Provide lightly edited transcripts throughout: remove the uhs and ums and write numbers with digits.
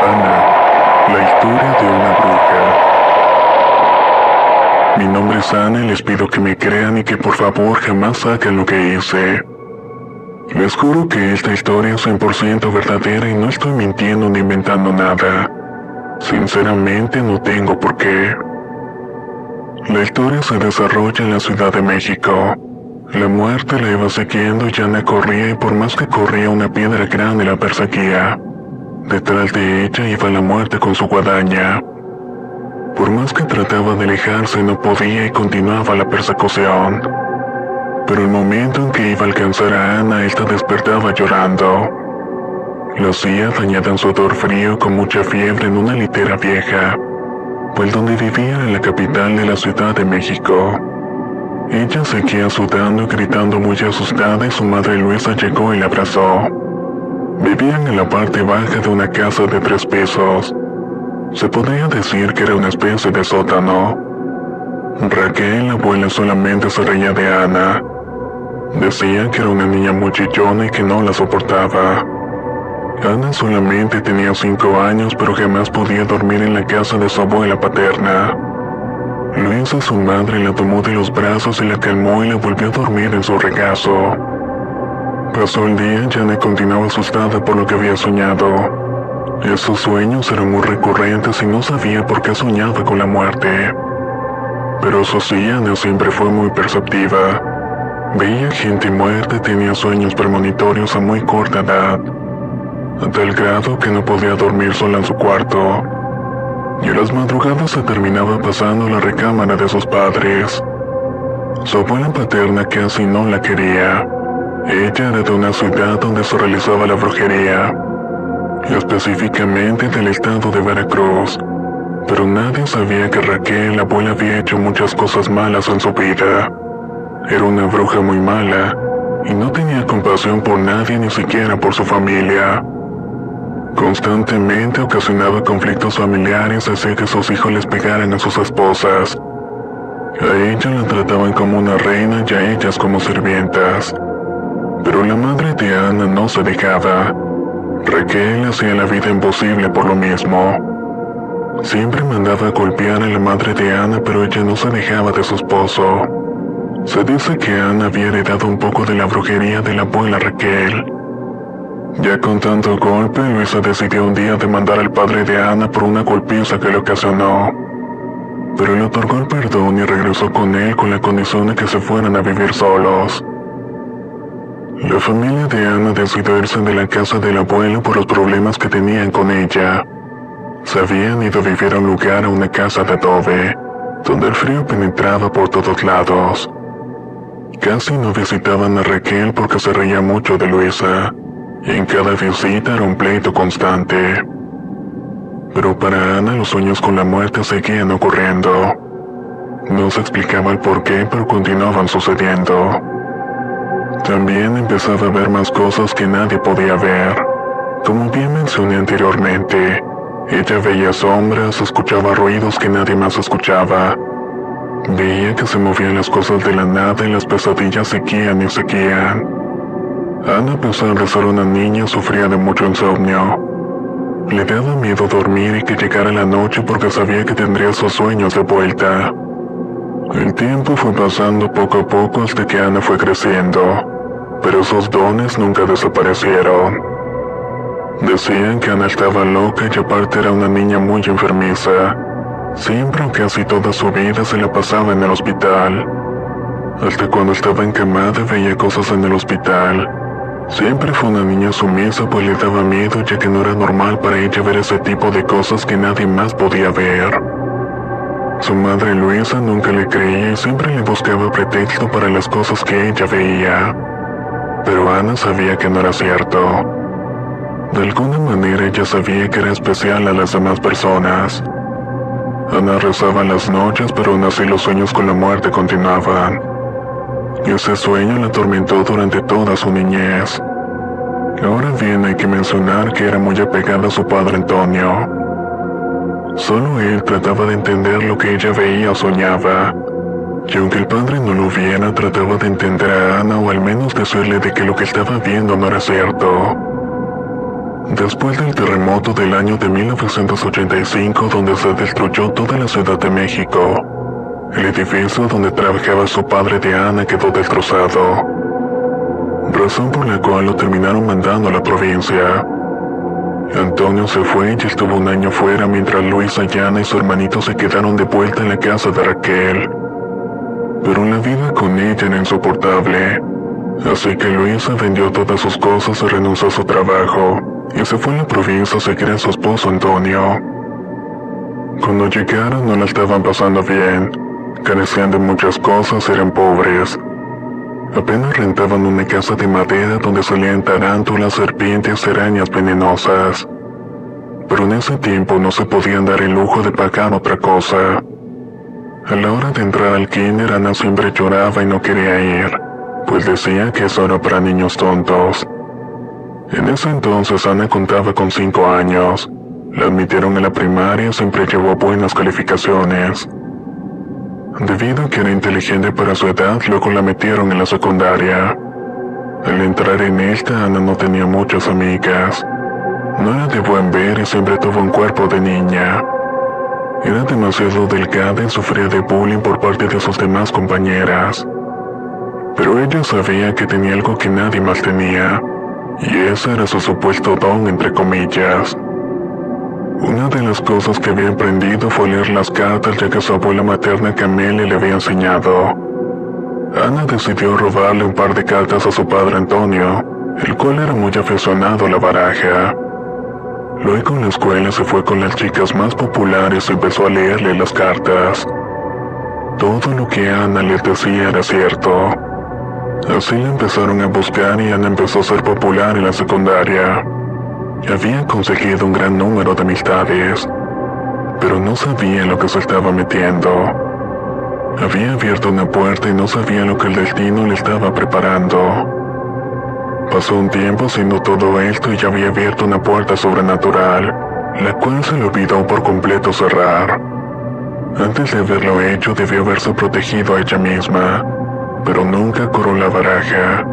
Ana, la historia de una bruja. Mi nombre es Ana y les pido que me crean y que por favor jamás saquen lo que hice. Les juro que esta historia es 100% verdadera y no estoy mintiendo ni inventando nada. Sinceramente no tengo por qué. La historia se desarrolla en la Ciudad de México. La muerte la iba siguiendo y Ana corría y por más que corría una piedra grande la perseguía. Detrás de ella iba la muerte con su guadaña. Por más que trataba de alejarse no podía y continuaba la persecución. Pero el momento en que iba a alcanzar a Ana, esta despertaba llorando. Lo hacía dañada en sudor frío con mucha fiebre en una litera vieja, pues donde vivía en la capital de la Ciudad de México. Ella seguía sudando y gritando muy asustada y su madre Luisa llegó y la abrazó. Vivían en la parte baja de una casa de 3 pisos. Se podría decir que era una especie de sótano. Raquel, la abuela, solamente se reía de Ana. Decía que era una niña muy chillona y que no la soportaba. Ana solamente tenía 5 años, pero jamás podía dormir en la casa de su abuela paterna. Luisa, su madre, la tomó de los brazos y la calmó y la volvió a dormir en su regazo. Pasó el día y Ana continuaba asustada por lo que había soñado. Esos sueños eran muy recurrentes y no sabía por qué soñaba con la muerte. Pero eso sí, Ana siempre fue muy perceptiva. Veía gente muerta y tenía sueños premonitorios a muy corta edad, a tal grado que no podía dormir sola en su cuarto. Y a las madrugadas se terminaba pasando a la recámara de sus padres. Su abuela paterna casi no la quería. Ella era de una ciudad donde se realizaba la brujería, específicamente del estado de Veracruz. Pero nadie sabía que Raquel, la abuela, había hecho muchas cosas malas en su vida. Era una bruja muy mala, y no tenía compasión por nadie, ni siquiera por su familia. Constantemente ocasionaba conflictos familiares, hacía que sus hijos les pegaran a sus esposas. A ella la trataban como una reina y a ellas como sirvientas. Pero la madre de Ana no se dejaba. Raquel hacía la vida imposible por lo mismo. Siempre mandaba a golpear a la madre de Ana, pero ella no se dejaba de su esposo. Se dice que Ana había heredado un poco de la brujería de la abuela Raquel. Ya con tanto golpe, Luisa decidió un día demandar al padre de Ana por una golpiza que le ocasionó. Pero le otorgó el perdón y regresó con él con la condición de que se fueran a vivir solos. La familia de Ana decidió irse de la casa del abuelo por los problemas que tenían con ella. Se habían ido a vivir a un lugar, a una casa de adobe, donde el frío penetraba por todos lados. Casi no visitaban a Raquel porque se reía mucho de Luisa, y en cada visita era un pleito constante. Pero para Ana los sueños con la muerte seguían ocurriendo. No se explicaba el porqué, pero continuaban sucediendo. También empezaba a ver más cosas que nadie podía ver. Como bien mencioné anteriormente, ella veía sombras, escuchaba ruidos que nadie más escuchaba. Veía que se movían las cosas de la nada y las pesadillas seguían y seguían. Ana, a pesar de ser una niña, sufría de mucho insomnio. Le daba miedo dormir y que llegara la noche porque sabía que tendría sus sueños de vuelta. El tiempo fue pasando poco a poco hasta que Ana fue creciendo, pero esos dones nunca desaparecieron. Decían que Ana estaba loca y aparte era una niña muy enfermiza. Siempre o casi toda su vida se la pasaba en el hospital. Hasta cuando estaba encamada veía cosas en el hospital. Siempre fue una niña sumisa, pues le daba miedo ya que no era normal para ella ver ese tipo de cosas que nadie más podía ver. Su madre Luisa nunca le creía y siempre le buscaba pretexto para las cosas que ella veía. Pero Ana sabía que no era cierto. De alguna manera ella sabía que era especial a las demás personas. Ana rezaba en las noches, pero aún así los sueños con la muerte continuaban. Y ese sueño la atormentó durante toda su niñez. Ahora bien, hay que mencionar que era muy apegada a su padre Antonio. Solo él trataba de entender lo que ella veía o soñaba. Y aunque el padre no lo viera, trataba de entender a Ana o al menos decirle de que lo que estaba viendo no era cierto. Después del terremoto del año de 1985, donde se destruyó toda la Ciudad de México, el edificio donde trabajaba su padre de Ana quedó destrozado, razón por la cual lo terminaron mandando a la provincia. Antonio se fue y estuvo un año fuera mientras Luisa, Yana y su hermanito se quedaron de vuelta en la casa de Raquel. Pero la vida con ella era insoportable, así que Luisa vendió todas sus cosas y renunció a su trabajo, y se fue a la provincia a seguir a su esposo Antonio. Cuando llegaron no la estaban pasando bien, carecían de muchas cosas y eran pobres. Apenas rentaban una casa de madera donde salían tarántulas, serpientes y arañas venenosas. Pero en ese tiempo no se podían dar el lujo de pagar otra cosa. A la hora de entrar al kinder, Ana siempre lloraba y no quería ir, pues decía que eso era para niños tontos. En ese entonces Ana contaba con 5 años. La admitieron en la primaria y siempre llevó buenas calificaciones. Debido a que era inteligente para su edad, luego la metieron en la secundaria. Al entrar en esta, Ana no tenía muchas amigas. No era de buen ver y siempre tuvo un cuerpo de niña. Era demasiado delgada y sufría de bullying por parte de sus demás compañeras. Pero ella sabía que tenía algo que nadie más tenía, y ese era su supuesto don, entre comillas. Una de las cosas que había aprendido fue leer las cartas, ya que su abuela materna Camelia le había enseñado. Ana decidió robarle un par de cartas a su padre Antonio, el cual era muy aficionado a la baraja. Luego en la escuela se fue con las chicas más populares y empezó a leerle las cartas. Todo lo que Ana les decía era cierto. Así la empezaron a buscar y Ana empezó a ser popular en la secundaria. Había conseguido un gran número de amistades, pero no sabía lo que se estaba metiendo. Había abierto una puerta y no sabía lo que el destino le estaba preparando. Pasó un tiempo haciendo todo esto y ya había abierto una puerta sobrenatural, la cual se le olvidó por completo cerrar. Antes de haberlo hecho, debió haberse protegido a ella misma, pero nunca curó la baraja.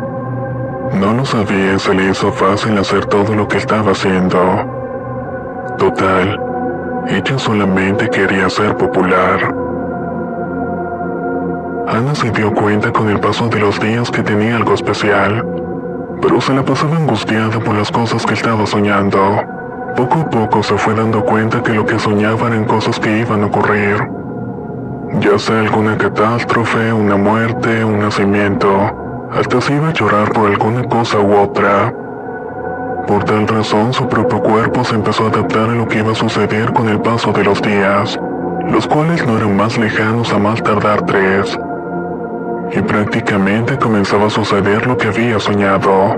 No lo sabía y se le hizo fácil hacer todo lo que estaba haciendo. Total, ella solamente quería ser popular. Ana se dio cuenta con el paso de los días que tenía algo especial, pero se la pasaba angustiada por las cosas que estaba soñando. Poco a poco se fue dando cuenta que lo que soñaba eran cosas que iban a ocurrir, ya sea alguna catástrofe, una muerte, un nacimiento. Hasta se iba a llorar por alguna cosa u otra. Por tal razón, su propio cuerpo se empezó a adaptar a lo que iba a suceder con el paso de los días, los cuales no eran más lejanos a más tardar 3. Y prácticamente comenzaba a suceder lo que había soñado.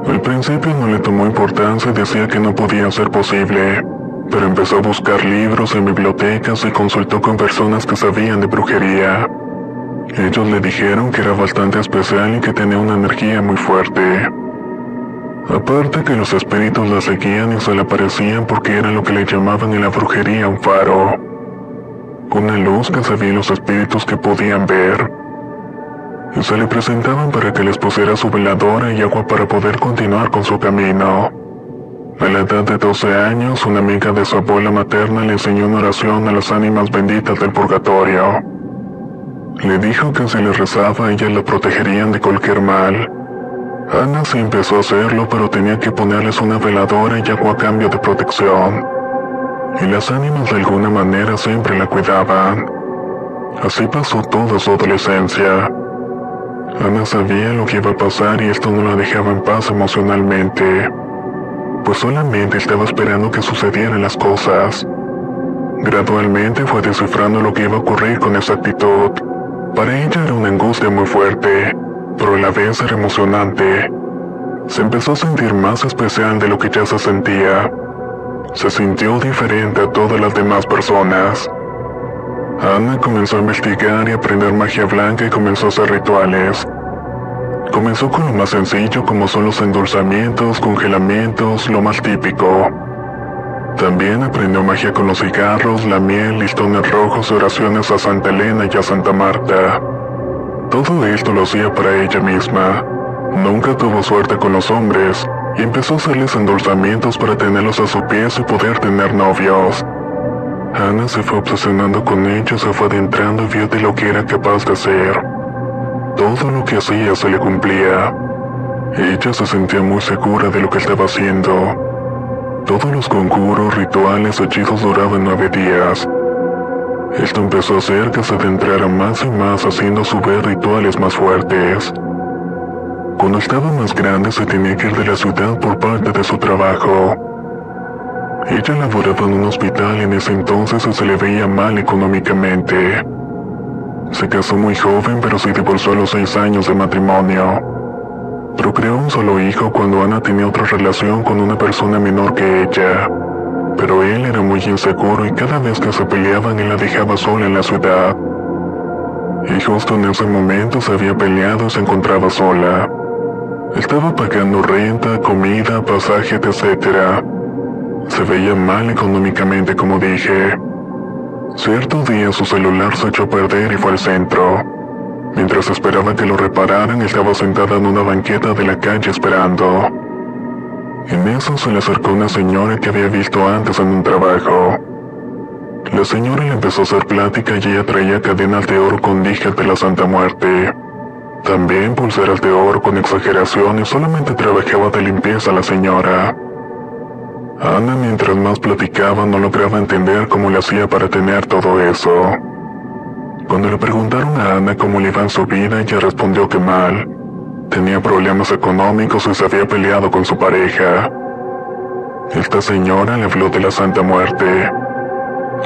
Al principio no le tomó importancia y decía que no podía ser posible, pero empezó a buscar libros en bibliotecas y consultó con personas que sabían de brujería. Ellos le dijeron que era bastante especial y que tenía una energía muy fuerte. Aparte que los espíritus la seguían y se le aparecían porque era lo que le llamaban en la brujería un faro. Una luz que sabía los espíritus que podían ver. Y se le presentaban para que les pusiera su veladora y agua para poder continuar con su camino. A la edad de 12 años, una amiga de su abuela materna le enseñó una oración a las ánimas benditas del purgatorio. Le dijo que si le rezaba, ellas la protegerían de cualquier mal. Ana sí empezó a hacerlo, pero tenía que ponerles una veladora y agua a cambio de protección. Y las ánimas de alguna manera siempre la cuidaban. Así pasó toda su adolescencia. Ana sabía lo que iba a pasar y esto no la dejaba en paz emocionalmente, pues solamente estaba esperando que sucedieran las cosas. Gradualmente fue descifrando lo que iba a ocurrir con exactitud. Para ella era una angustia muy fuerte, pero a la vez era emocionante. Se empezó a sentir más especial de lo que ya se sentía. Se sintió diferente a todas las demás personas. Ana comenzó a investigar y aprender magia blanca y comenzó a hacer rituales. Comenzó con lo más sencillo, como son los endulzamientos, congelamientos, lo más típico. También aprendió magia con los cigarros, la miel, listones rojos y oraciones a Santa Elena y a Santa Marta. Todo esto lo hacía para ella misma. Nunca tuvo suerte con los hombres, y empezó a hacerles endulzamientos para tenerlos a su pies y poder tener novios. Ana se fue obsesionando con ellos, se fue adentrando y vio de lo que era capaz de hacer. Todo lo que hacía se le cumplía. Ella se sentía muy segura de lo que estaba haciendo. Todos los conjuros, rituales, hechizos duraban 9 días. Esto empezó a hacer que se adentrara más y más, haciendo a su vez rituales más fuertes. Cuando estaba más grande se tenía que ir de la ciudad por parte de su trabajo. Ella laboraba en un hospital y en ese entonces se le veía mal económicamente. Se casó muy joven, pero se divorció a los 6 años de matrimonio. Procreó un solo hijo cuando Ana tenía otra relación con una persona menor que ella. Pero él era muy inseguro y cada vez que se peleaban él la dejaba sola en la ciudad. Y justo en ese momento se había peleado y se encontraba sola. Estaba pagando renta, comida, pasaje, etc. Se veía mal económicamente, como dije. Cierto día su celular se echó a perder y fue al centro. Mientras esperaba que lo repararan, estaba sentada en una banqueta de la calle esperando. En eso se le acercó una señora que había visto antes en un trabajo. La señora le empezó a hacer plática y ella traía cadenas de oro con dijas de la Santa Muerte. También pulseras de oro con exageraciones, solamente trabajaba de limpieza la señora. Ana, mientras más platicaba, no lograba entender cómo le hacía para tener todo eso. Cuando le preguntaron a Ana cómo le iba en su vida, ella respondió que mal. Tenía problemas económicos y se había peleado con su pareja. Esta señora le habló de la Santa Muerte.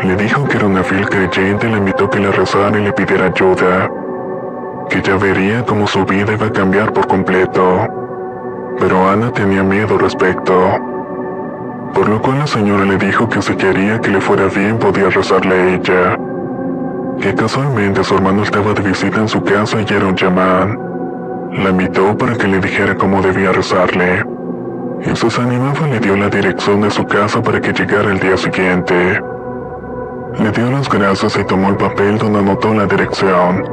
Le dijo que era una fiel creyente y le invitó a que le rezara y le pidiera ayuda. Que ya vería cómo su vida iba a cambiar por completo. Pero Ana tenía miedo al respecto. Por lo cual la señora le dijo que si quería que le fuera bien podía rezarle a ella. Que casualmente su hermano estaba de visita en su casa y era un chamán. La invitó para que le dijera cómo debía rezarle. Y si se animaba le dio la dirección de su casa para que llegara el día siguiente. Le dio las gracias y tomó el papel donde anotó la dirección.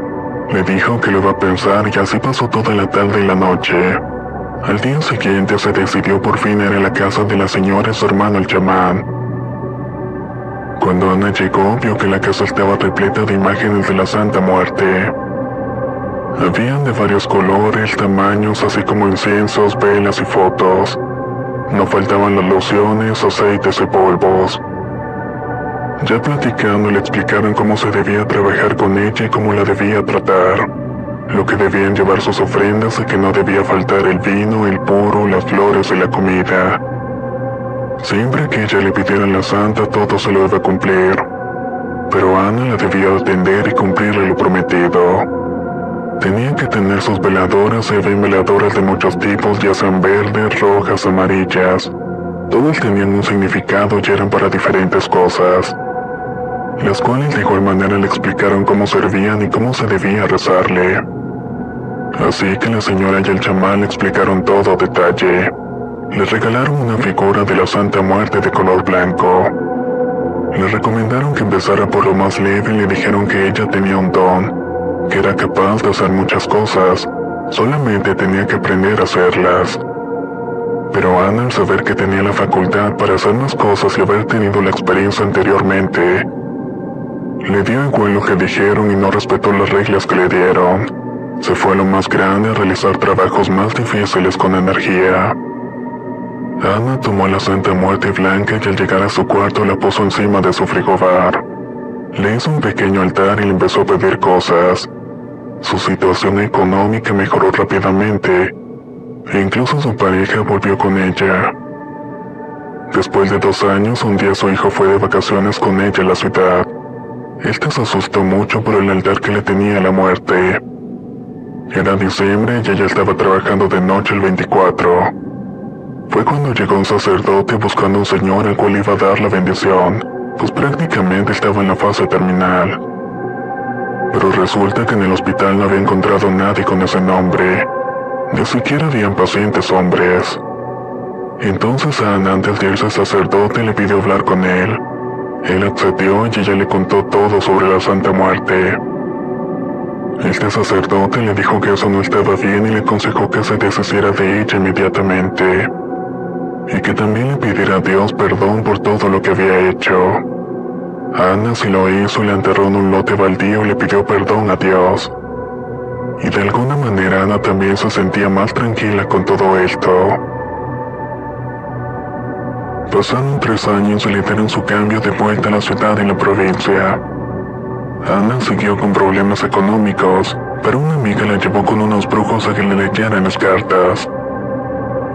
Le dijo que lo iba a pensar y así pasó toda la tarde y la noche. Al día siguiente se decidió por fin ir a la casa de la señora y su hermano el chamán. Cuando Ana llegó, vio que la casa estaba repleta de imágenes de la Santa Muerte. Habían de varios colores, tamaños, así como inciensos, velas y fotos. No faltaban las lociones, aceites y polvos. Ya platicando le explicaron cómo se debía trabajar con ella y cómo la debía tratar. Lo que debían llevar sus ofrendas y que no debía faltar el vino, el puro, las flores y la comida. Siempre que ella le pidiera a la santa todo se lo iba a cumplir. Pero Ana la debía atender y cumplirle lo prometido. Tenía que tener sus veladoras y había veladoras de muchos tipos, ya sean verdes, rojas, amarillas. Todas tenían un significado y eran para diferentes cosas, las cuales de igual manera le explicaron cómo servían y cómo se debía rezarle. Así que la señora y el chamán le explicaron todo a detalle. Le regalaron una figura de la Santa Muerte de color blanco. Le recomendaron que empezara por lo más leve y le dijeron que ella tenía un don, que era capaz de hacer muchas cosas, solamente tenía que aprender a hacerlas. Pero Ana, al saber que tenía la facultad para hacer más cosas y haber tenido la experiencia anteriormente, le dio igual lo que dijeron y no respetó las reglas que le dieron. Se fue a lo más grande a realizar trabajos más difíciles con energía. Ana tomó la Santa Muerte blanca y al llegar a su cuarto la puso encima de su frigobar. Le hizo un pequeño altar y le empezó a pedir cosas. Su situación económica mejoró rápidamente. E incluso su pareja volvió con ella. Después de 2 años, un día su hijo fue de vacaciones con ella a la ciudad. Este se asustó mucho por el altar que le tenía a la muerte. Era diciembre y ella estaba trabajando de noche el 24. Fue cuando llegó un sacerdote buscando a un señor al cual iba a dar la bendición, pues prácticamente estaba en la fase terminal. Pero resulta que en el hospital no había encontrado a nadie con ese nombre. Ni siquiera habían pacientes hombres. Entonces Ana, antes de irse al sacerdote, le pidió hablar con él. Él accedió y ella le contó todo sobre la Santa Muerte. Este sacerdote le dijo que eso no estaba bien y le aconsejó que se deshiciera de ella inmediatamente. y que también le pidiera a Dios perdón por todo lo que había hecho. Ana sí lo hizo y la enterró en un lote baldío y le pidió perdón a Dios. Y de alguna manera Ana también se sentía más tranquila con todo esto. Pasaron 3 años y le dieron su cambio de vuelta a la ciudad y la provincia. Ana siguió con problemas económicos, pero una amiga la llevó con unos brujos a que le leyeran las cartas.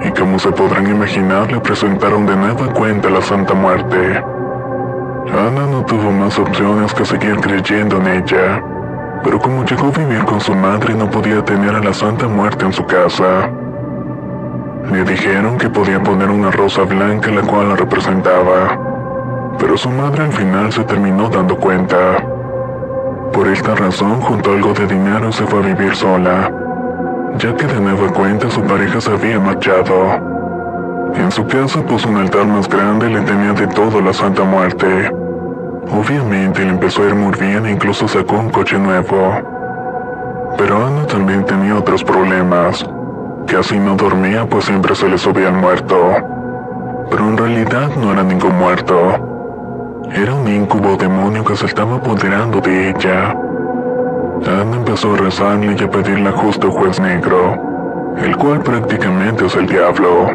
Y como se podrán imaginar, le presentaron de nueva cuenta la Santa Muerte. Ana no tuvo más opciones que seguir creyendo en ella, pero como llegó a vivir con su madre no podía tener a la Santa Muerte en su casa. Le dijeron que podía poner una rosa blanca la cual la representaba, pero su madre al final se terminó dando cuenta. Por esta razón juntó algo de dinero y se fue a vivir sola, ya que de nueva cuenta su pareja se había marchado. En su casa puso un altar más grande y le tenía de todo a la Santa Muerte. Obviamente le empezó a ir muy bien e incluso sacó un coche nuevo. Pero Ana también tenía otros problemas. Casi no dormía pues siempre se le subía el muerto. Pero en realidad no era ningún muerto. Era un incubo demonio que se estaba apoderando de ella. Ana empezó a rezarle y a pedirle justo al juez negro, el cual prácticamente es el diablo.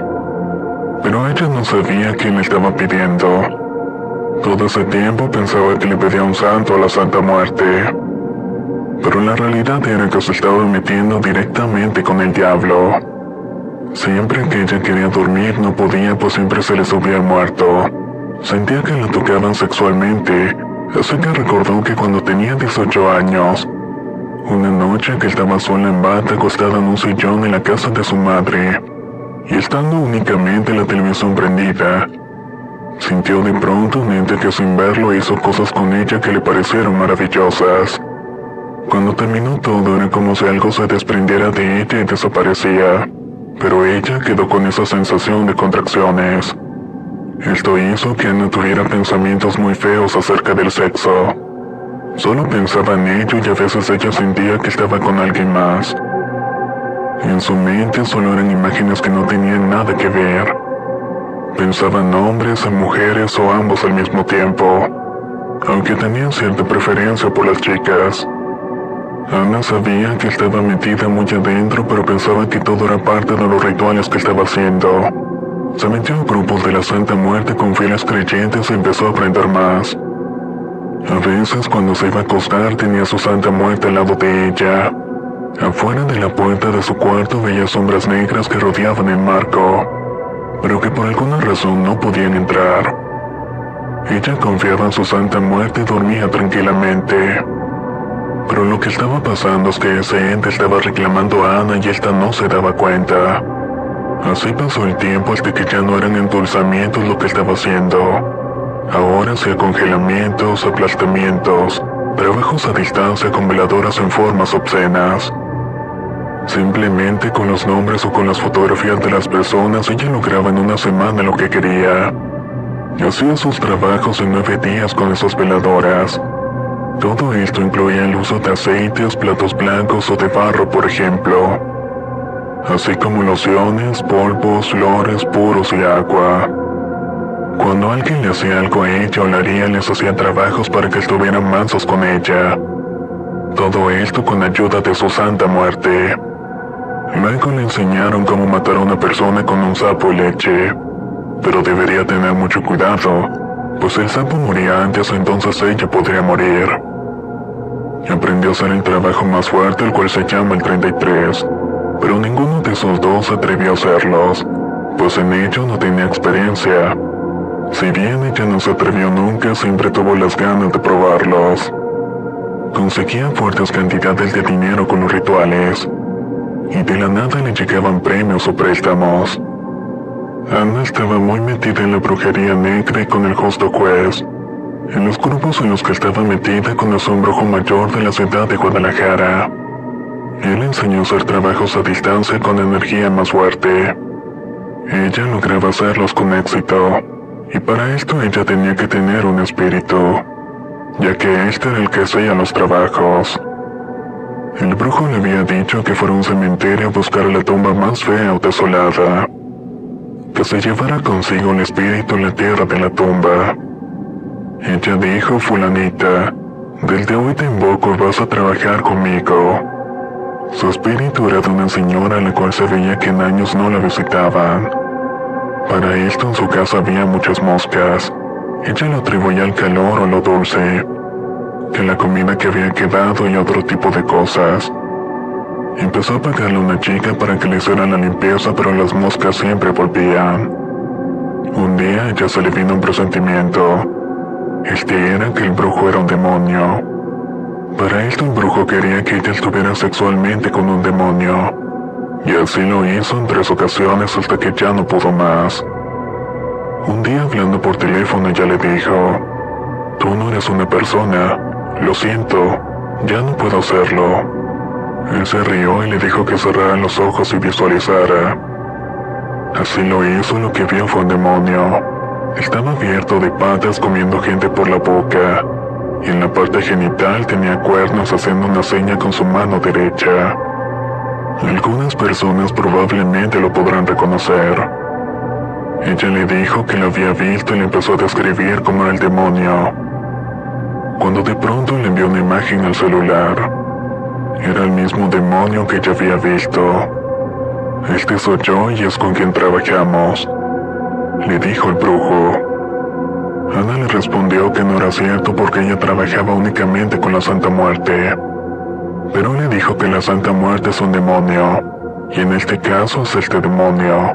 Pero ella no sabía quién le estaba pidiendo. Todo ese tiempo pensaba que le pedía un santo a la Santa Muerte. Pero la realidad era que se estaba metiendo directamente con el diablo. Siempre que ella quería dormir no podía pues siempre se le subía el muerto. Sentía que la tocaban sexualmente, así que recordó que cuando tenía 18 años, una noche que estaba sola en bata acostada en un sillón en la casa de su madre, y estando únicamente la televisión prendida, sintió de pronto un ente que sin verlo hizo cosas con ella que le parecieron maravillosas. Cuando terminó todo era como si algo se desprendiera de ella y desaparecía, pero ella quedó con esa sensación de contracciones. Esto hizo que Ana tuviera pensamientos muy feos acerca del sexo. Solo pensaba en ello y a veces ella sentía que estaba con alguien más. En su mente solo eran imágenes que no tenían nada que ver. Pensaba en hombres, en mujeres o ambos al mismo tiempo, aunque tenía cierta preferencia por las chicas. Ana sabía que estaba metida muy adentro, pero pensaba que todo era parte de los rituales que estaba haciendo. Se metió en grupos de la Santa Muerte con fieles creyentes y empezó a aprender más. A veces cuando se iba a acostar tenía su Santa Muerte al lado de ella. Afuera de la puerta de su cuarto veía sombras negras que rodeaban el marco, pero que por alguna razón no podían entrar. Ella confiaba en su Santa Muerte y dormía tranquilamente. Pero lo que estaba pasando es que ese ente estaba reclamando a Ana y esta no se daba cuenta. Así pasó el tiempo hasta que ya no eran endulzamientos lo que estaba haciendo. Ahora hacía congelamientos, aplastamientos, trabajos a distancia con veladoras en formas obscenas. Simplemente con los nombres o con las fotografías de las personas ella lograba en una semana lo que quería. Hacía sus trabajos en 9 días con esas veladoras. Todo esto incluía el uso de aceites, platos blancos o de barro, por ejemplo, así como lociones, polvos, flores puros y agua. Cuando alguien le hacía algo a ella o la haría, les hacía trabajos para que estuvieran mansos con ella. Todo esto con ayuda de su Santa Muerte. Luego le enseñaron cómo matar a una persona con un sapo y leche, pero debería tener mucho cuidado, pues el sapo moría antes, entonces ella podría morir. Aprendió a hacer el trabajo más fuerte, el cual se llama el 33, pero ninguno de esos dos se atrevió a hacerlos, pues en ello no tenía experiencia. Si bien ella no se atrevió nunca, siempre tuvo las ganas de probarlos. Conseguía fuertes cantidades de dinero con los rituales, y de la nada le llegaban premios o préstamos. Ana estaba muy metida en la brujería negra y con el justo juez, en los grupos en los que estaba metida conoció un brujo mayor de la ciudad de Guadalajara. Él enseñó a hacer trabajos a distancia con energía más fuerte. Ella lograba hacerlos con éxito, y para esto ella tenía que tener un espíritu, ya que este era el que hacía los trabajos. El brujo le había dicho que fuera a un cementerio a buscar la tumba más fea o desolada. que se llevara consigo el espíritu en la tierra de la tumba. Ella dijo: fulanita, desde hoy te invoco y vas a trabajar conmigo. Su espíritu era de una señora a la cual se veía que en años no la visitaban. Para esto en su casa había muchas moscas. Ella lo atribuía al calor o lo dulce, que la comida que había quedado y otro tipo de cosas. Empezó a pagarle a una chica para que le hiciera la limpieza, pero las moscas siempre volvían. Un día ella se le vino un presentimiento. Era que el brujo era un demonio. Para esto el brujo quería que ella estuviera sexualmente con un demonio, y así lo hizo en 3 ocasiones hasta que ya no pudo más. Un día hablando por teléfono ella le dijo: tú no eres una persona, lo siento, ya no puedo hacerlo. Él se rió y le dijo que cerrara los ojos y visualizara. Así lo hizo, lo que vio fue un demonio. Estaba abierto de patas comiendo gente por la boca, y en la parte genital tenía cuernos haciendo una seña con su mano derecha. Algunas personas probablemente lo podrán reconocer. Ella le dijo que lo había visto y le empezó a describir cómo era el demonio, cuando de pronto le envió una imagen al celular. Era el mismo demonio que ella había visto. Soy yo y es con quien trabajamos, le dijo el brujo. Ana le respondió que no era cierto porque ella trabajaba únicamente con la Santa Muerte. Pero le dijo que la Santa Muerte es un demonio, y en este caso es este demonio.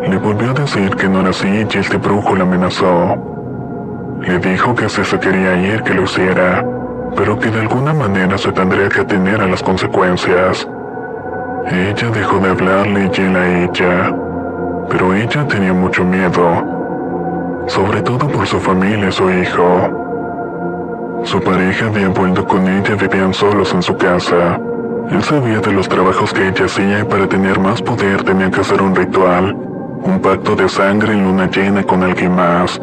Le volvió a decir que no era así y este brujo la amenazó. Le dijo que si se quería ir que lo hiciera, pero que de alguna manera se tendría que atener a las consecuencias. Ella dejó de hablarle y él a ella, pero ella tenía mucho miedo, sobre todo por su familia y su hijo. Su pareja había vuelto con ella y vivían solos en su casa. Él sabía de los trabajos que ella hacía y para tener más poder tenía que hacer un ritual, un pacto de sangre en luna llena con alguien más.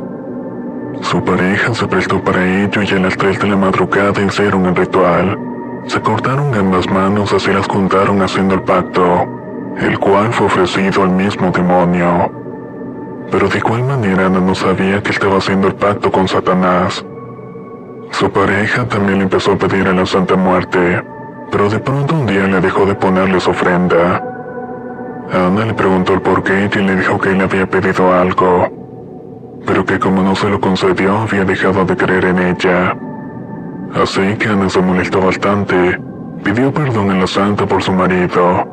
Su pareja se prestó para ello y a las 3 de la madrugada hicieron el ritual. Se cortaron ambas manos, así las juntaron haciendo el pacto, el cual fue ofrecido al mismo demonio. Pero de igual manera Ana no sabía que estaba haciendo el pacto con Satanás. Su pareja también le empezó a pedir a la Santa Muerte, pero de pronto un día le dejó de ponerle su ofrenda. Ana le preguntó el porqué y le dijo que él había pedido algo, pero que como no se lo concedió había dejado de creer en ella. Así que Ana se molestó bastante, pidió perdón a la Santa por su marido,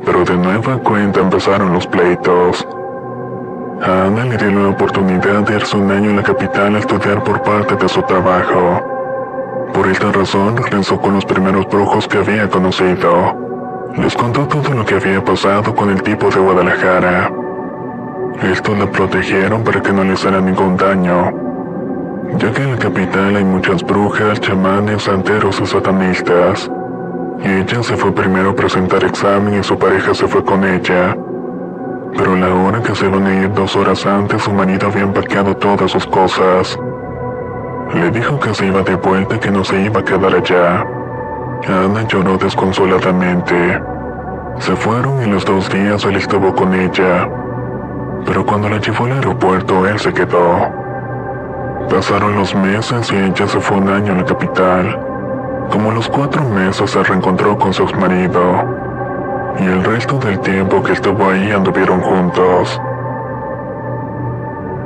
pero de nueva cuenta empezaron los pleitos. A Ana le dio la oportunidad de irse un año en la capital a estudiar por parte de su trabajo. Por esta razón regresó con los primeros brujos que había conocido. Les contó todo lo que había pasado con el tipo de Guadalajara. Estos la protegieron para que no le hiciera ningún daño, ya que en la capital hay muchas brujas, chamanes, santeros y satanistas. Y ella se fue primero a presentar examen y su pareja se fue con ella. Pero a la hora que se iban a ir 2 horas antes, su marido había empaqueado todas sus cosas. Le dijo que se iba de vuelta y que no se iba a quedar allá. Ana lloró desconsoladamente. Se fueron y los 2 días él estuvo con ella, pero cuando la llevó al aeropuerto él se quedó. Pasaron los meses y ella se fue un año a la capital. Como a los 4 meses se reencontró con su exmarido, y el resto del tiempo que estuvo ahí anduvieron juntos.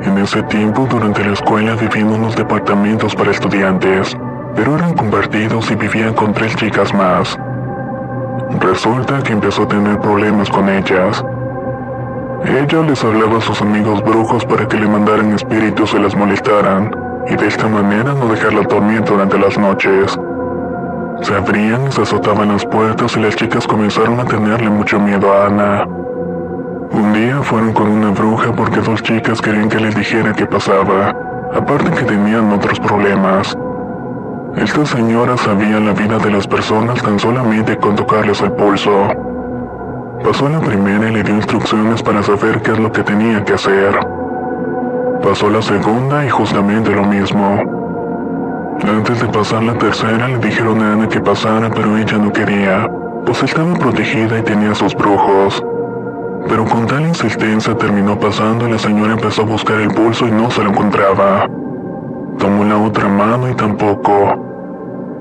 En ese tiempo durante la escuela vivían unos departamentos para estudiantes, pero eran compartidos y vivían con 3 chicas más. Resulta que empezó a tener problemas con ellas. Ella les hablaba a sus amigos brujos para que le mandaran espíritus y las molestaran, y de esta manera no dejarlas dormir durante las noches. Se abrían y se azotaban las puertas y las chicas comenzaron a tenerle mucho miedo a Ana. Un día fueron con una bruja porque 2 chicas querían que les dijera qué pasaba, aparte que tenían otros problemas. Esta señora sabía la vida de las personas tan solamente con tocarles el pulso. Pasó a la primera y le dio instrucciones para saber qué es lo que tenía que hacer. Pasó a la segunda y justamente lo mismo. Antes de pasar la tercera le dijeron a Ana que pasara, pero ella no quería, pues estaba protegida y tenía sus brujos. Pero con tal insistencia terminó pasando y la señora empezó a buscar el pulso y no se lo encontraba. Tomó la otra mano y tampoco.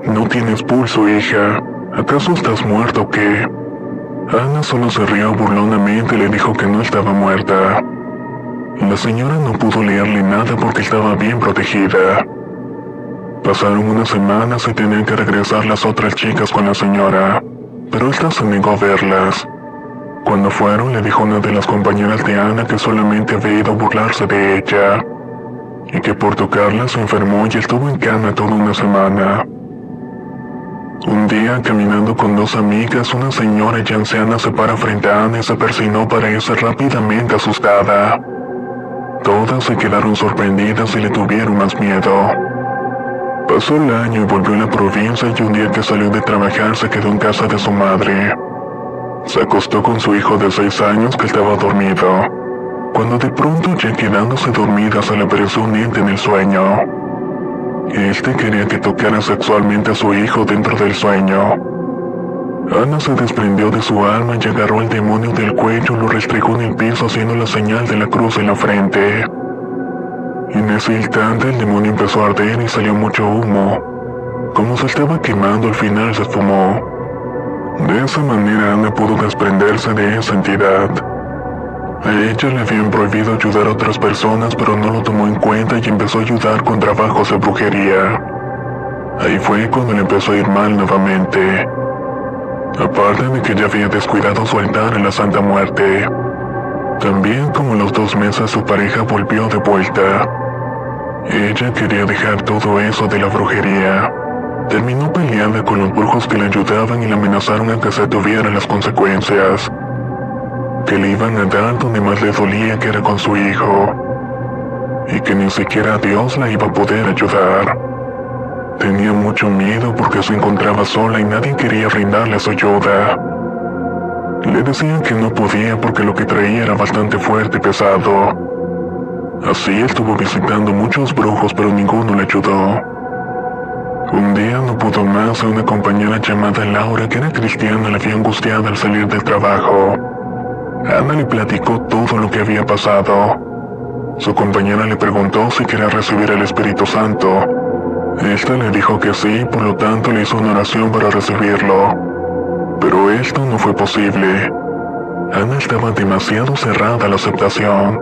No tienes pulso, hija. ¿Acaso estás muerta o qué? Ana solo se rió burlonamente y le dijo que no estaba muerta. La señora no pudo leerle nada porque estaba bien protegida. Pasaron unas semanas y tenían que regresar las otras chicas con la señora, pero esta se negó a verlas. Cuando fueron, le dijo una de las compañeras de Ana que solamente había ido a burlarse de ella, y que por tocarla se enfermó y estuvo en cama toda una semana. Un día, caminando con dos amigas, una señora ya anciana se para frente a Ana y se persinó para irse rápidamente asustada. Todas se quedaron sorprendidas y le tuvieron más miedo. Pasó el año y volvió a la provincia y un día que salió de trabajar se quedó en casa de su madre. Se acostó con su hijo de 6 años que estaba dormido, cuando de pronto, ya quedándose dormida, se le apareció un ente en el sueño. Este quería que tocara sexualmente a su hijo dentro del sueño. Ana se desprendió de su alma y agarró al demonio del cuello y lo restregó en el piso haciendo la señal de la cruz en la frente. En ese instante el demonio empezó a arder y salió mucho humo. Como se estaba quemando, al final se esfumó. De esa manera Ana pudo desprenderse de esa entidad. A ella le habían prohibido ayudar a otras personas, pero no lo tomó en cuenta y empezó a ayudar con trabajos de brujería. Ahí fue cuando le empezó a ir mal nuevamente. Aparte de que ya había descuidado su altar en la Santa Muerte. También, como a los 2 meses, su pareja volvió de vuelta. Ella quería dejar todo eso de la brujería. Terminó peleada con los brujos que le ayudaban y le amenazaron a que se tuvieran las consecuencias. Que le iban a dar donde más le dolía, que era con su hijo. Y que ni siquiera Dios la iba a poder ayudar. Tenía mucho miedo porque se encontraba sola y nadie quería brindarle su ayuda. Le decían que no podía porque lo que traía era bastante fuerte y pesado. Así estuvo visitando muchos brujos, pero ninguno le ayudó. Un día no pudo más a una compañera llamada Laura, que era cristiana, le había angustiado al salir del trabajo. Ana le platicó todo lo que había pasado. Su compañera le preguntó si quería recibir el Espíritu Santo. Esta le dijo que sí, por lo tanto le hizo una oración para recibirlo. Pero esto no fue posible. Ana estaba demasiado cerrada a la aceptación.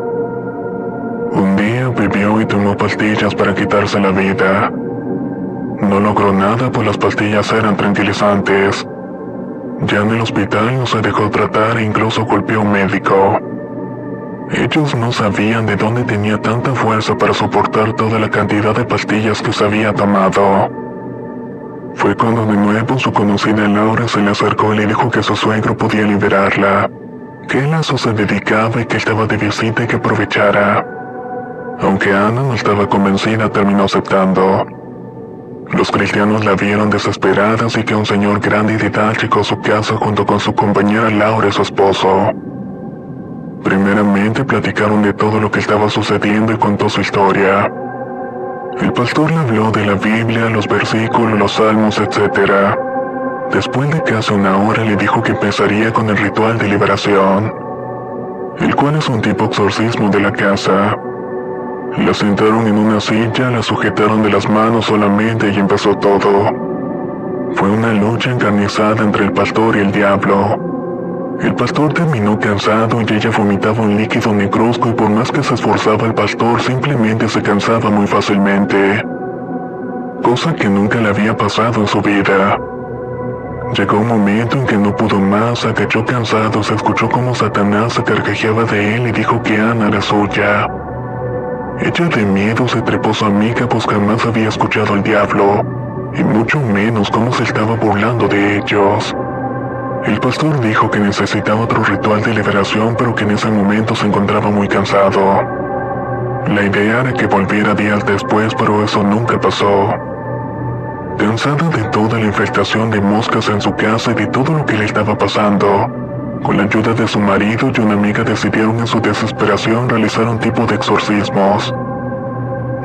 Un día bebió y tomó pastillas para quitarse la vida. No logró nada, pues las pastillas eran tranquilizantes. Ya en el hospital no se dejó tratar e incluso golpeó a un médico. Ellos no sabían de dónde tenía tanta fuerza para soportar toda la cantidad de pastillas que se había tomado. Fue cuando de nuevo su conocida Laura se le acercó y le dijo que su suegro podía liberarla, que él a eso se dedicaba y que estaba de visita y que aprovechara. Aunque Ana no estaba convencida, terminó aceptando. Los cristianos la vieron desesperada, así que un señor grande y de edad llegó a su casa junto con su compañera Laura y su esposo. Primeramente platicaron de todo lo que estaba sucediendo y contó su historia. El pastor le habló de la Biblia, los versículos, los salmos, etc. Después de casi una hora le dijo que empezaría con el ritual de liberación, el cual es un tipo exorcismo de la casa. La sentaron en una silla, la sujetaron de las manos solamente y empezó todo. Fue una lucha encarnizada entre el pastor y el diablo. El pastor terminó cansado y ella vomitaba un líquido negruzco y por más que se esforzaba el pastor simplemente se cansaba muy fácilmente. Cosa que nunca le había pasado en su vida. Llegó un momento en que no pudo más, se agachó cansado, se escuchó como Satanás se carcajeaba de él y dijo que Ana era suya. Ella de miedo se trepó a su amiga, pues jamás había escuchado al diablo, y mucho menos cómo se estaba burlando de ellos. El pastor dijo que necesitaba otro ritual de liberación, pero que en ese momento se encontraba muy cansado. La idea era que volviera días después, pero eso nunca pasó. Cansada de toda la infestación de moscas en su casa y de todo lo que le estaba pasando, con la ayuda de su marido y una amiga decidieron en su desesperación realizar un tipo de exorcismos.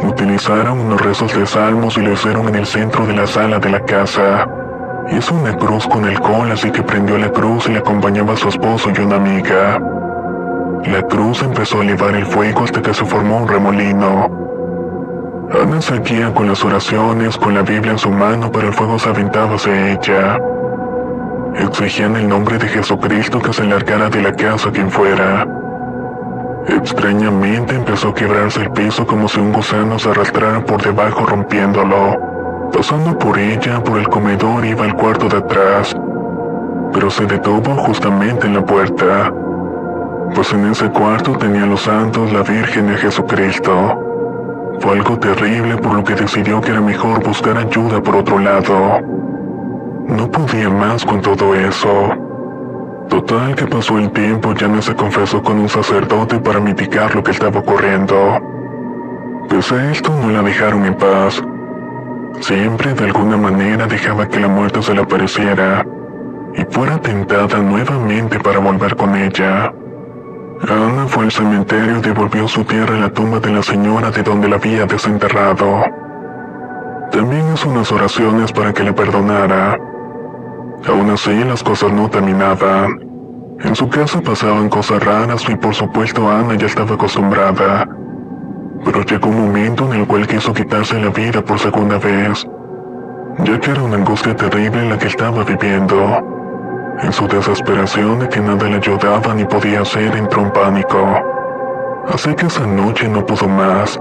Utilizaron unos rezos de salmos y lo hicieron en el centro de la sala de la casa. Hizo una cruz con alcohol, así que prendió la cruz y le acompañaba a su esposo y una amiga. La cruz empezó a elevar el fuego hasta que se formó un remolino. Ana seguía con las oraciones, con la Biblia en su mano, pero el fuego se aventaba hacia ella. Exigían el nombre de Jesucristo que se largara de la casa quien fuera. Extrañamente empezó a quebrarse el piso como si un gusano se arrastrara por debajo rompiéndolo. Pasando por ella, por el comedor, iba al cuarto de atrás, pero se detuvo justamente en la puerta, pues en ese cuarto tenía a los santos, la Virgen y a Jesucristo. Fue algo terrible, por lo que decidió que era mejor buscar ayuda por otro lado. No podía más con todo eso. Total que pasó el tiempo y Ana se confesó con un sacerdote para mitigar lo que estaba ocurriendo. Pese a esto, no la dejaron en paz. Siempre de alguna manera dejaba que la muerte se le apareciera y fuera tentada nuevamente para volver con ella. Ana fue al cementerio y devolvió su tierra a la tumba de la señora de donde la había desenterrado. También hizo unas oraciones para que le perdonara. Aún así, las cosas no terminaban. En su casa pasaban cosas raras y por supuesto Ana ya estaba acostumbrada. Pero llegó un momento en el cual quiso quitarse la vida por segunda vez, ya que era una angustia terrible la que estaba viviendo. En su desesperación de que nada le ayudaba ni podía hacer, entró en pánico. Así que esa noche no pudo más.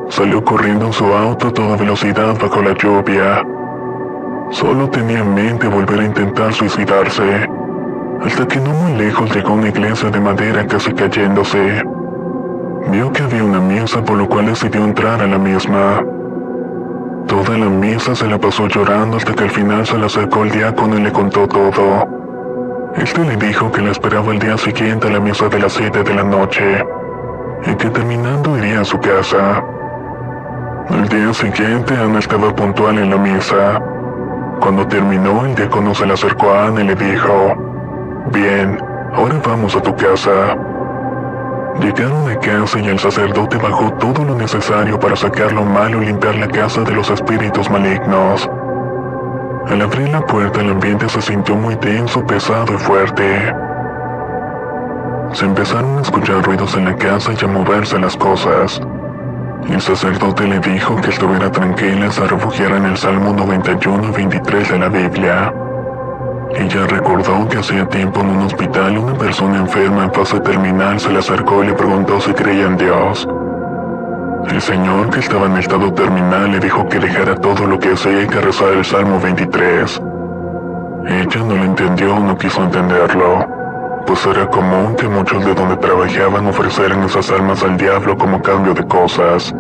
Salió corriendo en su auto a toda velocidad bajo la lluvia. Solo tenía en mente volver a intentar suicidarse, hasta que no muy lejos llegó a una iglesia de madera casi cayéndose. Vio que había una misa, por lo cual decidió entrar a la misma. Toda la misa se la pasó llorando hasta que al final se le acercó el diácono y le contó todo. Este le dijo que la esperaba el día siguiente a la misa de las 7 de la noche, y que terminando iría a su casa. Al día siguiente Ana estaba puntual en la misa. Cuando terminó, el diácono se le acercó a Ana y le dijo: «Bien, ahora vamos a tu casa». Llegaron a casa y el sacerdote bajó todo lo necesario para sacar lo malo y limpiar la casa de los espíritus malignos. Al abrir la puerta, el ambiente se sintió muy tenso, pesado y fuerte. Se empezaron a escuchar ruidos en la casa y a moverse las cosas. El sacerdote le dijo que estuviera tranquila y se refugiara en el Salmo 91 y 23 de la Biblia. Ella recordó que hacía tiempo en un hospital una persona enferma en fase terminal se le acercó y le preguntó si creía en Dios. El señor, que estaba en estado terminal, le dijo que dejara todo lo que hacía y que rezara el Salmo 23. Ella no lo entendió o no quiso entenderlo, pues era común que muchos de donde trabajaban ofrecieran esas almas al diablo como cambio de cosas.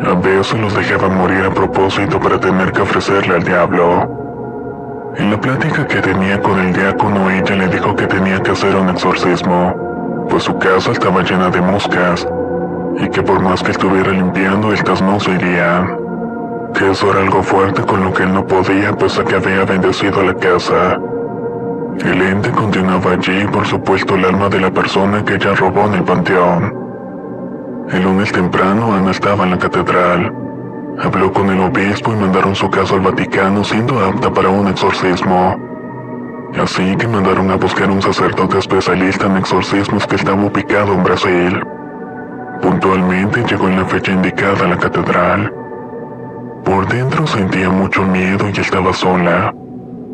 A veces los dejaban morir a propósito para tener que ofrecerle al diablo. En la plática que tenía con el diácono, ella le dijo que tenía que hacer un exorcismo, pues su casa estaba llena de moscas, y que por más que estuviera limpiando, estas no se irían. Que eso era algo fuerte con lo que él no podía, pues a que había bendecido la casa. El ente continuaba allí y por supuesto el alma de la persona que ella robó en el panteón. El lunes temprano, Ana estaba en la catedral. Habló con el obispo y mandaron su caso al Vaticano, siendo apta para un exorcismo. Así que mandaron a buscar un sacerdote especialista en exorcismos que estaba ubicado en Brasil. Puntualmente llegó en la fecha indicada a la catedral. Por dentro sentía mucho miedo y estaba sola.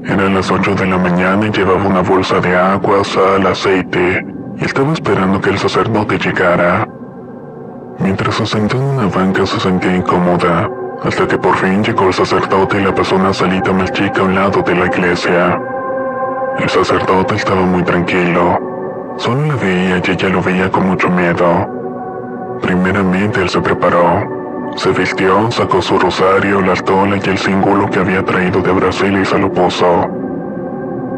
Eran las 8 de la mañana y llevaba una bolsa de agua, sal, aceite, y estaba esperando que el sacerdote llegara. Mientras se sentó en una banca se sentía incómoda, hasta que por fin llegó el sacerdote y la pasó una salita más chica a un lado de la iglesia. El sacerdote estaba muy tranquilo, solo la veía y ella lo veía con mucho miedo. Primeramente él se preparó, se vistió, sacó su rosario, la artola y el símbolo que había traído de Brasil y se lo puso.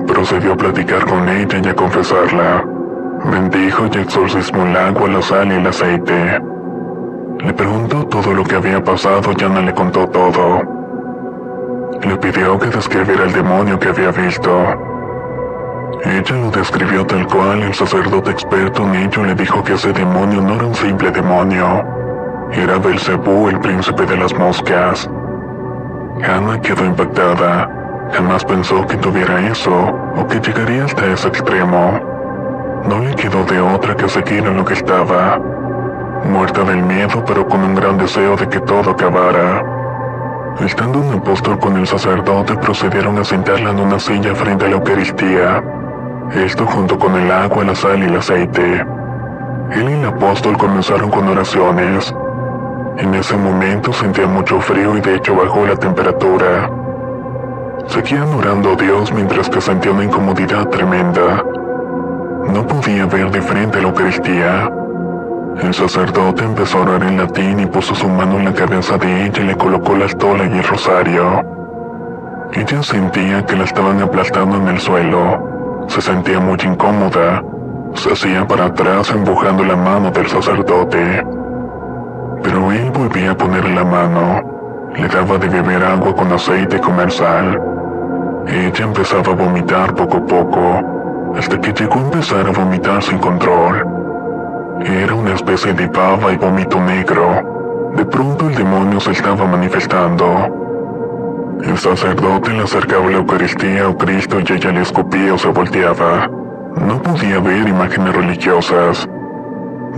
Procedió a platicar con ella y a confesarla. Bendijo y exorcismó el agua, la sal y el aceite. Le preguntó todo lo que había pasado y Ana le contó todo. Le pidió que describiera el demonio que había visto. Ella lo describió tal cual. El sacerdote experto en ello le dijo que ese demonio no era un simple demonio. Era Belcebú, el príncipe de las moscas. Ana quedó impactada. Jamás pensó que tuviera eso, o que llegaría hasta ese extremo. No le quedó de otra que seguir en lo que estaba, muerta del miedo pero con un gran deseo de que todo acabara. Estando un apóstol con el sacerdote, procedieron a sentarla en una silla frente a la Eucaristía, esto junto con el agua, la sal y el aceite. Él y el apóstol comenzaron con oraciones. En ese momento sentía mucho frío y de hecho bajó la temperatura. Seguían orando a Dios mientras que sentía una incomodidad tremenda. No podía ver de frente a la Eucaristía. El sacerdote empezó a orar en latín y puso su mano en la cabeza de ella y le colocó la estola y el rosario. Ella sentía que la estaban aplastando en el suelo. Se sentía muy incómoda. Se hacía para atrás empujando la mano del sacerdote. Pero él volvía a ponerle la mano. Le daba de beber agua con aceite y comer sal. Ella empezaba a vomitar poco a poco, hasta que llegó a empezar a vomitar sin control. Era una especie de baba y vómito negro. De pronto el demonio se estaba manifestando. El sacerdote le acercaba la Eucaristía o Cristo y ella le escupía o se volteaba. No podía ver imágenes religiosas.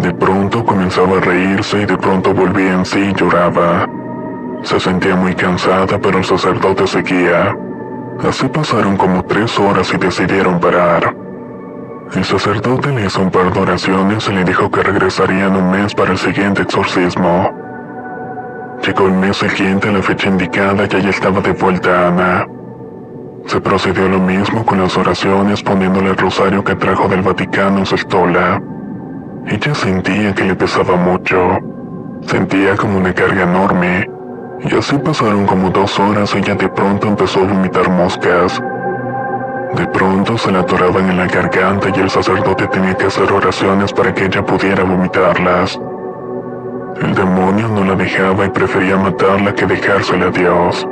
De pronto comenzaba a reírse y de pronto volvía en sí y lloraba. Se sentía muy cansada, pero el sacerdote seguía. Así pasaron como 3 horas y decidieron parar. El sacerdote le hizo un par de oraciones y le dijo que regresaría en un mes para el siguiente exorcismo. Llegó el mes siguiente a la fecha indicada y allí estaba de vuelta Ana. Se procedió lo mismo con las oraciones, poniéndole el rosario que trajo del Vaticano en su estola. Ella sentía que le pesaba mucho. Sentía como una carga enorme. Y así pasaron como 2 horas y ella de pronto empezó a vomitar moscas. De pronto se la atoraban en la garganta y el sacerdote tenía que hacer oraciones para que ella pudiera vomitarlas. El demonio no la dejaba y prefería matarla que dejársela a Dios.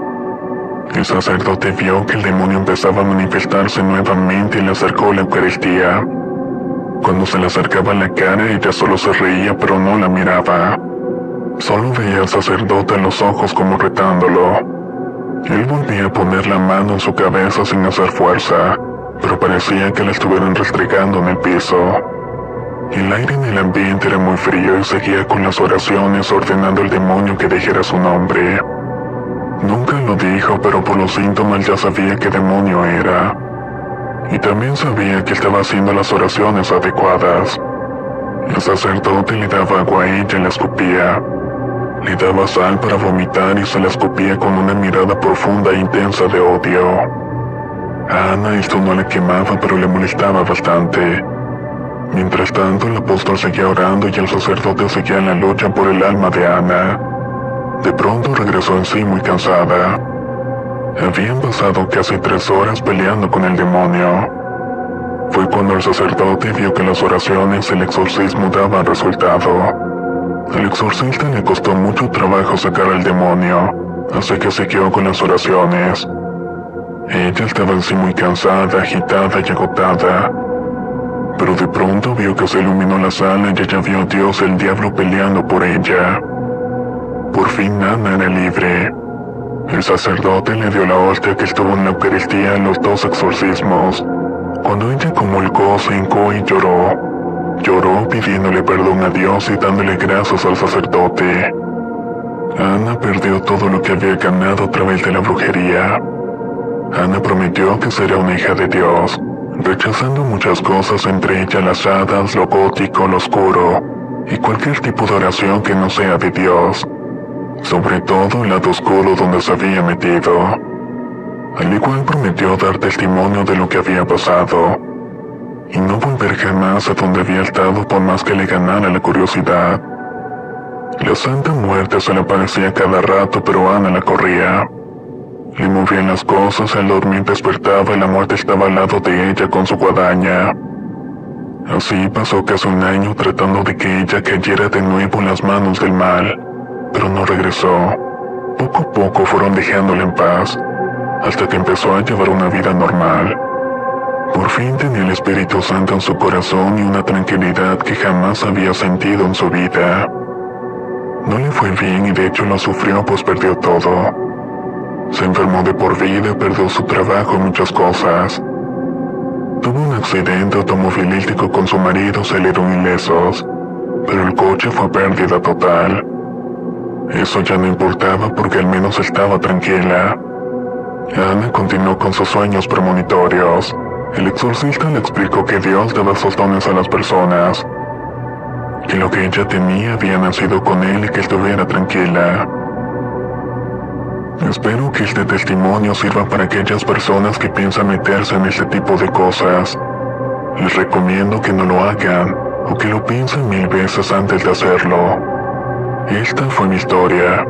El sacerdote vio que el demonio empezaba a manifestarse nuevamente y le acercó la Eucaristía. Cuando se le acercaba a la cara, ella solo se reía pero no la miraba. Solo veía al sacerdote en los ojos como retándolo. Él volvía a poner la mano en su cabeza sin hacer fuerza, pero parecía que la estuvieran restregando en el piso. El aire en el ambiente era muy frío y seguía con las oraciones ordenando al demonio que dijera su nombre. Nunca lo dijo, pero por los síntomas ya sabía qué demonio era. Y también sabía que estaba haciendo las oraciones adecuadas. El sacerdote le daba agua a ella y la escupía. Le daba sal para vomitar y se la escupía con una mirada profunda e intensa de odio. A Ana esto no le quemaba, pero le molestaba bastante. Mientras tanto, el apóstol seguía orando y el sacerdote seguía en la lucha por el alma de Ana. De pronto regresó en sí muy cansada. Habían pasado casi 3 horas peleando con el demonio. Fue cuando el sacerdote vio que las oraciones y el exorcismo daban resultado. Al exorcista le costó mucho trabajo sacar al demonio, así que siguió con las oraciones. Ella estaba en sí muy cansada, agitada y agotada. Pero de pronto vio que se iluminó la sala y ella vio a Dios y el diablo peleando por ella. Por fin Ana era libre. El sacerdote le dio la hostia que estuvo en la Eucaristía en los 2 exorcismos. Cuando ella comulgó, se hincó y lloró. Lloró pidiéndole perdón a Dios y dándole gracias al sacerdote. Ana perdió todo lo que había ganado a través de la brujería. Ana prometió que sería una hija de Dios, rechazando muchas cosas, entre ellas las hadas, lo gótico, lo oscuro, y cualquier tipo de oración que no sea de Dios. Sobre todo el lado oscuro donde se había metido. Al igual prometió dar testimonio de lo que había pasado, y no volver jamás a donde había estado por más que le ganara la curiosidad. La Santa Muerte se le aparecía cada rato, pero Ana la corría. Le movían las cosas, al dormir despertaba y la muerte estaba al lado de ella con su guadaña. Así pasó casi un año tratando de que ella cayera de nuevo en las manos del mal, pero no regresó. Poco a poco fueron dejándola en paz, hasta que empezó a llevar una vida normal. Por fin tenía el Espíritu Santo en su corazón y una tranquilidad que jamás había sentido en su vida. No le fue bien y de hecho lo sufrió, pues perdió todo. Se enfermó de por vida, perdió su trabajo y muchas cosas. Tuvo un accidente automovilístico con su marido, salieron ilesos, pero el coche fue pérdida total. Eso ya no importaba porque al menos estaba tranquila. Ana continuó con sus sueños premonitorios. El exorcista le explicó que Dios daba esos dones a las personas, que lo que ella tenía había nacido con él y que estuviera tranquila. Espero que este testimonio sirva para aquellas personas que piensan meterse en este tipo de cosas. Les recomiendo que no lo hagan, o que lo piensen 1000 veces antes de hacerlo. Esta fue mi historia.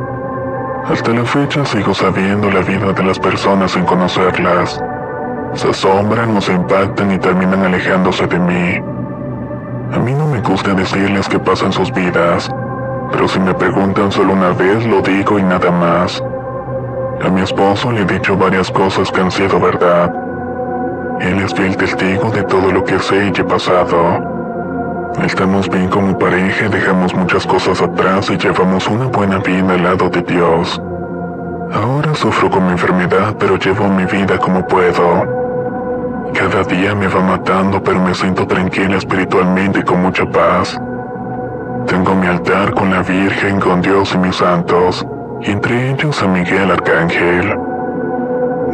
Hasta la fecha sigo sabiendo la vida de las personas sin conocerlas. Se asombran o se impactan y terminan alejándose de mí. A mí no me gusta decirles qué pasa en sus vidas, pero si me preguntan solo una vez lo digo y nada más. A mi esposo le he dicho varias cosas que han sido verdad. Él es fiel testigo de todo lo que sé y he pasado. Estamos bien como pareja, dejamos muchas cosas atrás y llevamos una buena vida al lado de Dios. Ahora sufro con mi enfermedad, pero llevo mi vida como puedo. Cada día me va matando, pero me siento tranquila espiritualmente y con mucha paz. Tengo mi altar con la Virgen, con Dios y mis santos, y entre ellos a Miguel Arcángel.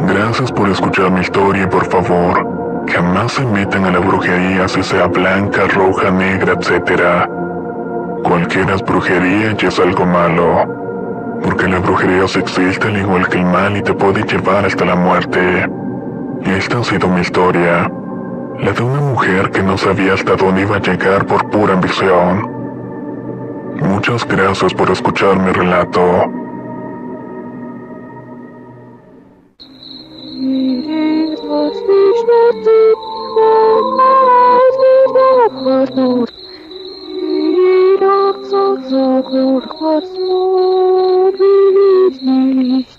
Gracias por escuchar mi historia y por favor, jamás se metan a la brujería, si sea blanca, roja, negra, etc. Cualquiera es brujería y es algo malo, porque la brujería sí existe al igual que el mal y te puede llevar hasta la muerte. Esta ha sido mi historia, la de una mujer que no sabía hasta dónde iba a llegar por pura ambición. Muchas gracias por escuchar mi relato. What